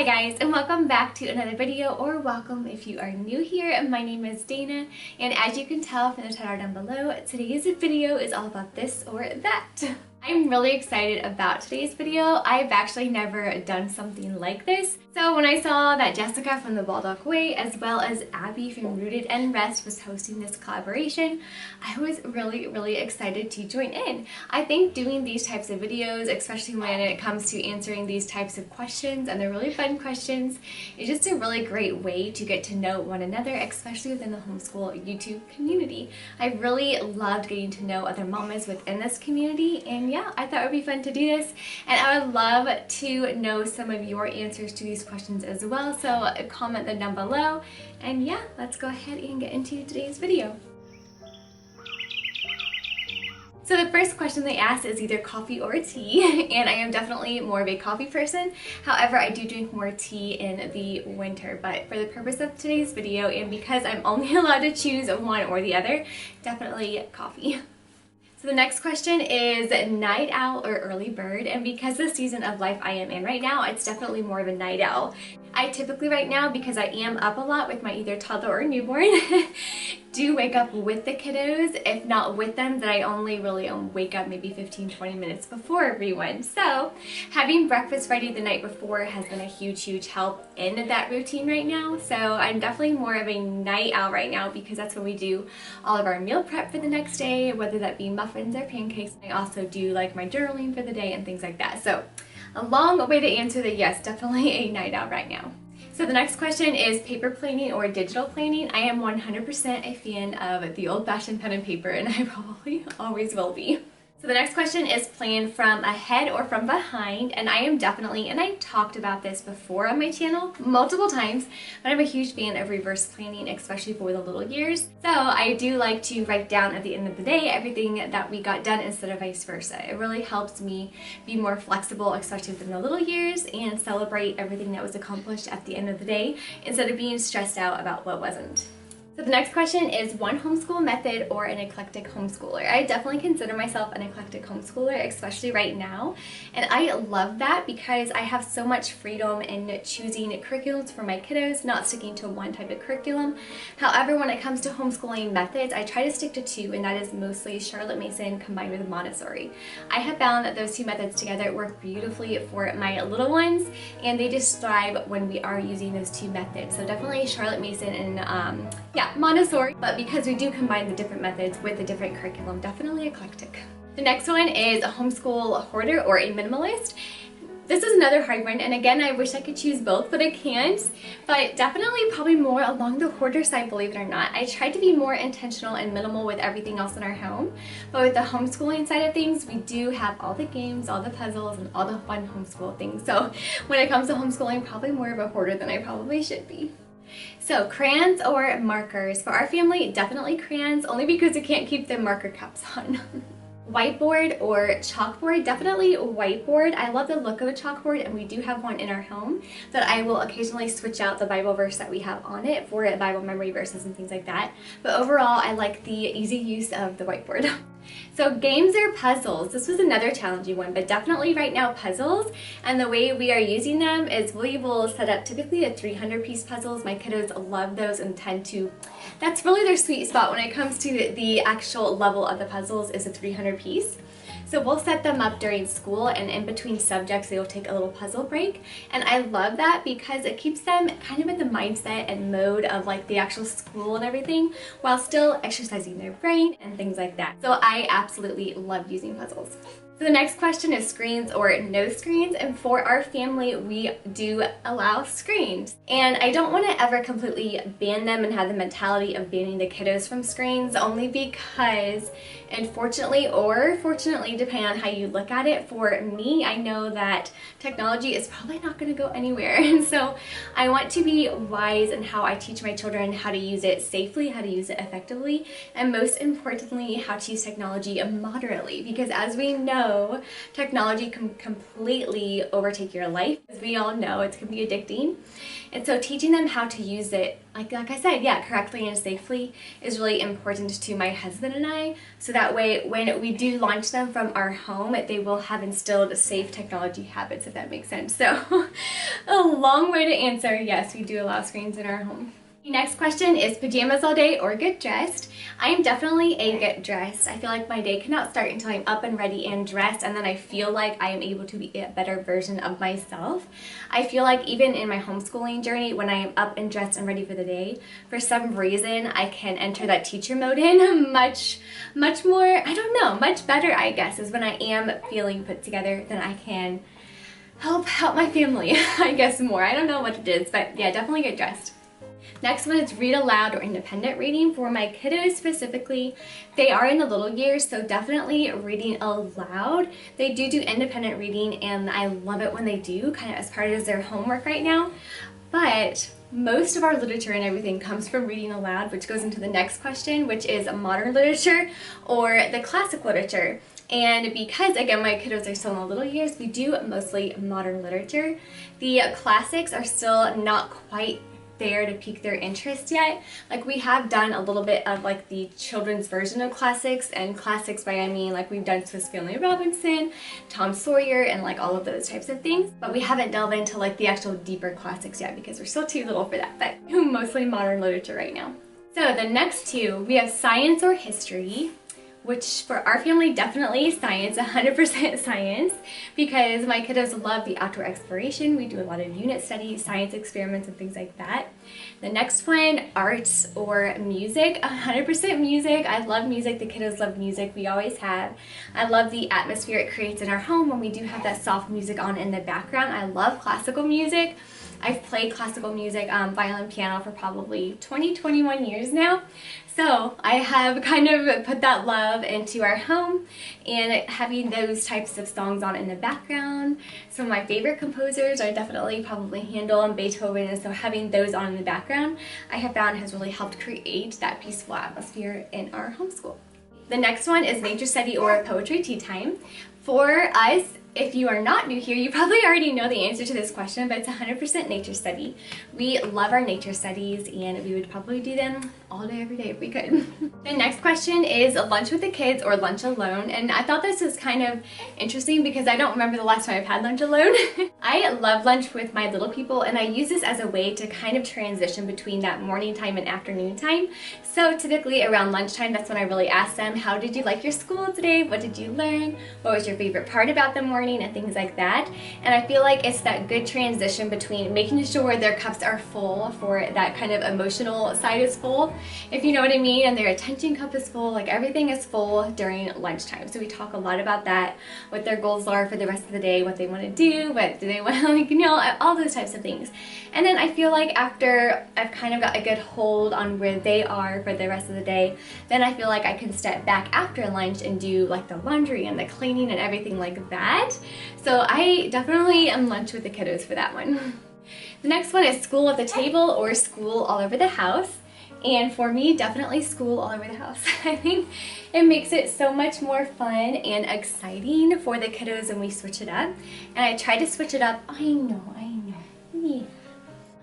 guys, and welcome back to another video, or welcome if you are new here. My name is Dana, and as you can tell from the title down below, today's video is all about this or that. I'm really excited about today's video. I've actually never done something like this. So when I saw that Jessica from the Baldock Way as well as Abby from Rooted and Rest was hosting this collaboration, I was really excited to join in. I think doing these types of videos, especially when it comes to answering these types of questions, and they're really fun questions, is just a really great way to get to know one another, especially within the homeschool YouTube community. I really loved getting to know other mamas within this community, and yeah, I thought it would be fun to do this, and I would love to know some of your answers to these questions as well, so comment them down below. And yeah, let's go ahead and get into today's video. So the first question they asked is either coffee or tea, and I am definitely more of a coffee person. However, I do drink more tea in the winter, but for the purpose of today's video, and because I'm only allowed to choose one or the other, definitely coffee. So the next question is night owl or early bird, and because the season of life I am in right now, it's definitely more of a night owl. I typically right now, because I am up a lot with my either toddler or newborn, do wake up with the kiddos. If not with them, then I only really wake up maybe 15-20 minutes before everyone. So having breakfast ready the night before has been a huge help in that routine right now. So I'm definitely more of a night owl right now, because that's when we do all of our meal prep for the next day, whether that be muffins or pancakes. I also do like my journaling for the day and things like that. So a long way to answer that yes, definitely a night owl right now. So the next question is paper planning or digital planning. I am 100% a fan of the old-fashioned pen and paper, and I probably always will be. So the next question is plan from ahead or from behind, and I am definitely, and I talked about this before on my channel multiple times, but I'm a huge fan of reverse planning, especially for the little years. So I do like to write down at the end of the day everything that we got done instead of vice versa. It really helps me be more flexible, especially within the little years, and celebrate everything that was accomplished at the end of the day instead of being stressed out about what wasn't. So the next question is one homeschool method or an eclectic homeschooler. I definitely consider myself an eclectic homeschooler, especially right now. And I love that because I have so much freedom in choosing curriculums for my kiddos, not sticking to one type of curriculum. However, when it comes to homeschooling methods, I try to stick to two, and that is mostly Charlotte Mason combined with Montessori. I have found that those two methods together work beautifully for my little ones, and they just thrive when we are using those two methods. So definitely Charlotte Mason and Montessori, but because we do combine the different methods with a different curriculum, definitely eclectic. The next one is a homeschool hoarder or a minimalist. This is another hard one, and again, I wish I could choose both, but I can't. But definitely probably more along the hoarder side, believe it or not. I tried to be more intentional and minimal with everything else in our home, but with the homeschooling side of things, we do have all the games, all the puzzles, and all the fun homeschool things. So when it comes to homeschooling, probably more of a hoarder than I probably should be. So crayons or markers? For our family, definitely crayons, only because we can't keep the marker caps on. Whiteboard or chalkboard? Definitely whiteboard. I love the look of a chalkboard, and we do have one in our home, but I will occasionally switch out the Bible verse that we have on it for Bible memory verses and things like that. But overall, I like the easy use of the whiteboard. So games or puzzles? This was another challenging one, but definitely right now puzzles. And the way we are using them is we will set up typically a 300-piece puzzles. My kiddos love those and tend to, that's really their sweet spot when it comes to the actual level of the puzzles, is a 300-piece. So we'll set them up during school, and in between subjects they will take a little puzzle break, and I love that because it keeps them kind of in the mindset and mode of like the actual school and everything, while still exercising their brain and things like that. So I absolutely love using puzzles. So the next question is screens or no screens, and for our family we do allow screens. And I don't want to ever completely ban them and have the mentality of banning the kiddos from screens, only because, unfortunately or fortunately, depending on how you look at it, for me, I know that technology is probably not going to go anywhere. And so I want to be wise in how I teach my children how to use it safely, how to use it effectively, and most importantly, how to use technology moderately, because as we know, know technology can completely overtake your life. As we all know, it can be addicting. And so teaching them how to use it, like I said, yeah, correctly and safely is really important to my husband and I. So that way, when we do launch them from our home, they will have instilled safe technology habits, if that makes sense. So a long way to answer, yes, we do allow screens in our home. The next question is pajamas all day or get dressed? I am definitely a get dressed. I feel like my day cannot start until I'm up and ready and dressed, and then I feel like I am able to be a better version of myself. I feel like even in my homeschooling journey, when I am up and dressed and ready for the day, for some reason I can enter that teacher mode in much more, I don't know, much better, I guess, is when I am feeling put together, then I can help my family, I guess, more. I don't know what it is, but yeah, definitely get dressed. Next one is read aloud or independent reading. For my kiddos specifically, they are in the little years, so definitely reading aloud. They do independent reading, and I love it when they do, kind of as part of their homework right now. But most of our literature and everything comes from reading aloud, which goes into the next question, which is modern literature or the classic literature. And because, again, my kiddos are still in the little years, we do mostly modern literature. The classics are still not quite there to pique their interest yet. Like, we have done a little bit of like the children's version of classics, and classics by I mean like we've done Swiss Family Robinson, Tom Sawyer, and like all of those types of things, but we haven't delved into like the actual deeper classics yet because we're still too little for that, but mostly modern literature right now. So the next two, we have science or history, which for our family, definitely science, 100% science, because my kiddos love the outdoor exploration. We do a lot of unit studies, science experiments, and things like that. The next one, arts or music, 100% music. I love music. The kiddos love music. We always have. I love the atmosphere it creates in our home when we do have that soft music on in the background. I love classical music. I've played classical music, violin, piano for probably 21 years now. So I have kind of put that love into our home, and having those types of songs on in the background. Some of my favorite composers are definitely probably Handel and Beethoven, and so having those on in the background I have found has really helped create that peaceful atmosphere in our homeschool. The next one is nature study or poetry tea time. For us, if you are not new here, you probably already know the answer to this question, but it's 100% nature study. We love our nature studies, and we would probably do them all day, every day if we could. The next question is lunch with the kids or lunch alone, and I thought this was kind of interesting because I don't remember the last time I've had lunch alone. I love lunch with my little people, and I use this as a way to kind of transition between that morning time and afternoon time. So typically around lunchtime, that's when I really ask them, how did you like your school today? What did you learn? What was your favorite part about the morning? And things like that. And I feel like it's that good transition between making sure their cups are full, for that kind of emotional side is full, if you know what I mean, and their attention cup is full, like everything is full during lunchtime. So we talk a lot about that, what their goals are for the rest of the day, what they want to do, what do they want to, like, you know, all those types of things. And then I feel like after I've kind of got a good hold on where they are for the rest of the day, then I feel like I can step back after lunch and do like the laundry and the cleaning and everything like that. So I definitely am lunch with the kiddos for that one. The next one is school at the table or school all over the house. And for me, definitely school all over the house. I think it makes it so much more fun and exciting for the kiddos when we switch it up. And I try to switch it up, I know. Yeah.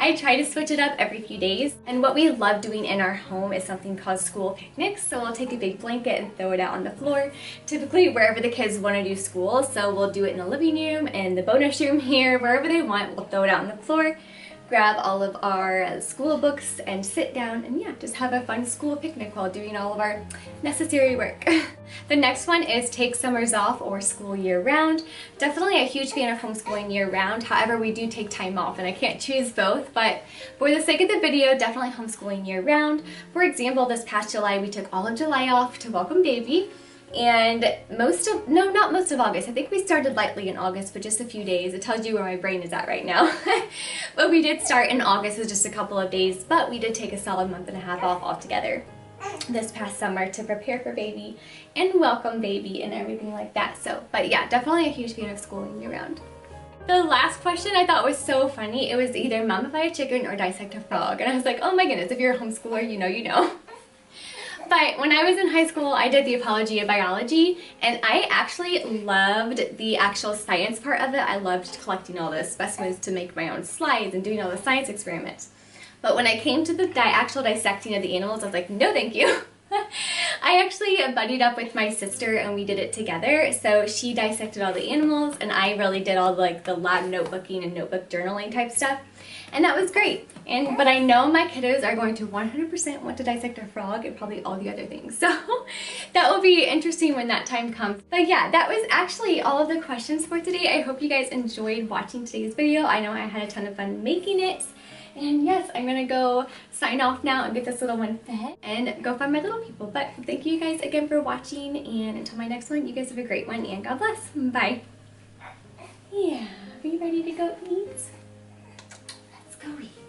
I try to switch it up every few days, and what we love doing in our home is something called school picnics. So we'll take a big blanket and throw it out on the floor, typically wherever the kids want to do school. So we'll do it in the living room, in the bonus room here, wherever they want. We'll throw it out on the floor, grab all of our school books, and sit down and yeah, just have a fun school picnic while doing all of our necessary work. The next one is take summers off or school year round. Definitely a huge fan of homeschooling year round. However, we do take time off, and I can't choose both, but for the sake of the video, definitely homeschooling year round. For example, this past July, we took all of July off to welcome baby. And not most of August. I think we started lightly in August, but just a few days. It tells you where my brain is at right now. But we did start in August with just a couple of days, but we did take a solid month and a half off altogether this past summer to prepare for baby and welcome baby and everything like that. So, but yeah, definitely a huge fan of schooling year round. The last question I thought was so funny. It was either mummify a chicken or dissect a frog. And I was like, oh my goodness, if you're a homeschooler, you know. But when I was in high school, I did the Apology of Biology, and I actually loved the actual science part of it. I loved collecting all the specimens to make my own slides and doing all the science experiments. But when I came to the actual dissecting of the animals, I was like, no thank you. I actually buddied up with my sister and we did it together. So she dissected all the animals and I really did all like the lab notebooking and notebook journaling type stuff. And that was great. But I know my kiddos are going to 100% want to dissect a frog and probably all the other things. So that will be interesting when that time comes. But yeah, that was actually all of the questions for today. I hope you guys enjoyed watching today's video. I know I had a ton of fun making it. And yes, I'm gonna go sign off now and get this little one fed and go find my little people. But thank you guys again for watching, and until my next one, you guys have a great one and God bless. Bye. Yeah, are you ready to go eat? Let's go eat.